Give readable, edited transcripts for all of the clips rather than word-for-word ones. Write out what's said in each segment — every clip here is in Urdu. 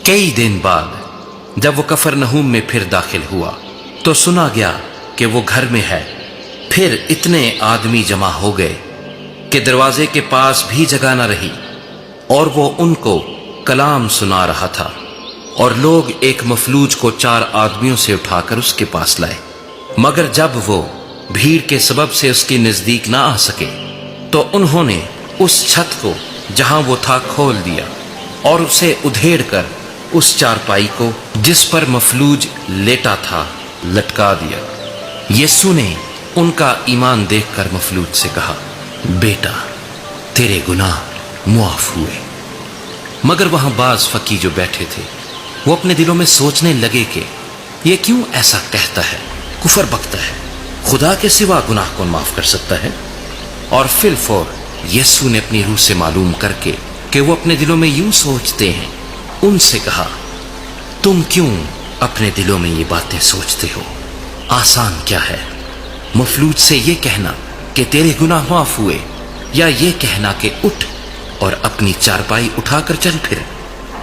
کئی دن بعد جب وہ کفرنہوم میں پھر داخل ہوا تو سنا گیا کہ وہ گھر میں ہے۔ پھر اتنے آدمی جمع ہو گئے کہ دروازے کے پاس بھی جگہ نہ رہی، اور وہ ان کو کلام سنا رہا تھا، اور لوگ ایک مفلوج کو 4 آدمیوں سے اٹھا کر اس کے پاس لائے، مگر جب وہ بھیڑ کے سبب سے اس کے نزدیک نہ آ سکے تو انہوں نے اس چھت کو جہاں وہ تھا کھول دیا اور اسے ادھیڑ کر اس چارپائی کو جس پر مفلوج لیٹا تھا لٹکا دیا۔ یسوع نے ان کا ایمان دیکھ کر مفلوج سے کہا، بیٹا تیرے گناہ معاف ہوئے۔ مگر وہاں بعض فقی جو بیٹھے تھے وہ اپنے دلوں میں سوچنے لگے کہ یہ کیوں ایسا کہتا ہے، کفر بکتا ہے، خدا کے سوا گناہ کون معاف کر سکتا ہے؟ اور فی الفور یسوع نے اپنی روح سے معلوم کر کے کہ وہ اپنے دلوں میں یوں سوچتے ہیں، ان سے کہا، تم کیوں اپنے دلوں میں یہ باتیں سوچتے ہو؟ آسان کیا ہے، مفلوج سے یہ کہنا کہ تیرے گناہ معاف ہوئے، یا یہ کہنا کہ اٹھ اور اپنی چارپائی اٹھا کر چل پھر؟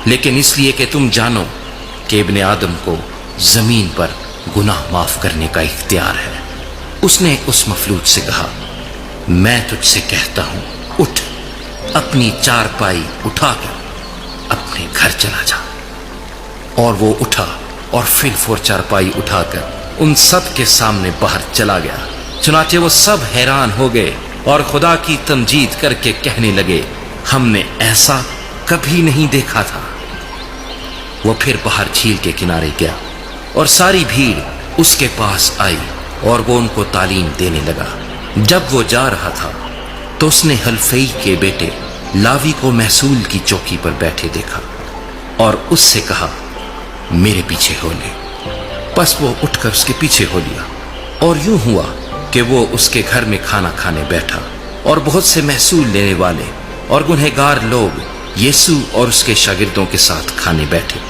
لیکن اس لیے کہ تم جانو کہ ابن آدم کو زمین پر گناہ معاف کرنے کا اختیار ہے۔ اس نے اس مفلوج سے کہا، میں تجھ سے کہتا ہوں، اٹھ، اپنی چارپائی اٹھا کر اپنے گھر چلا جا۔ اور وہ اٹھا اور فی الفور چارپائی اٹھا کر ان سب کے سامنے باہر چلا گیا۔ چنانچہ وہ سب حیران ہو گئے اور خدا کی تمجید کر کے کہنے لگے، ہم نے ایسا کبھی نہیں دیکھا تھا۔ وہ پھر باہر جھیل کے کنارے گیا اور ساری بھیڑ اس کے پاس آئی اور وہ ان کو تعلیم دینے لگا۔ جب وہ جا رہا تھا تو اس نے حلفئی کے بیٹے لاوی کو محصول کی چوکی پر بیٹھے دیکھا اور اس سے کہا، میرے پیچھے ہو لے۔ پس وہ اٹھ کر اس کے پیچھے ہو لیا، اور یوں ہوا کہ وہ اس کے گھر میں کھانا کھانے بیٹھا، اور بہت سے محصول لینے والے اور گنہگار لوگ یسوع اور اس کے شاگردوں کے ساتھ کھانے بیٹھے،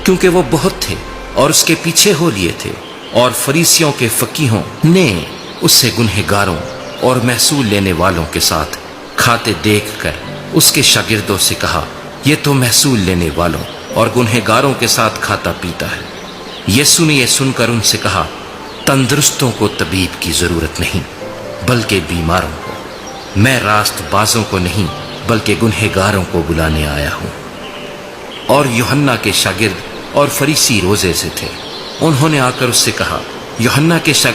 کیونکہ وہ بہت تھے اور اس کے پیچھے ہو لیے تھے۔ اور فریسیوں کے فقیہوں نے اسے گنہگاروں اور محصول لینے والوں کے ساتھ کھاتے دیکھ کر اس کے شاگردوں سے کہا، یہ تو محصول لینے والوں اور گنہگاروں کے ساتھ کھاتا پیتا ہے۔ یسوع نے یہ سن کر ان سے کہا، تندرستوں کو طبیب کی ضرورت نہیں بلکہ بیماروں کو، میں راست بازوں کو نہیں بلکہ گنہگاروں کو بلانے آیا ہوں۔ اور یوحنا کے شاگرد اور فریسی روزے سے تھے، انہوں نے آ کر اس سے کہا، یوحنا کے شاگرد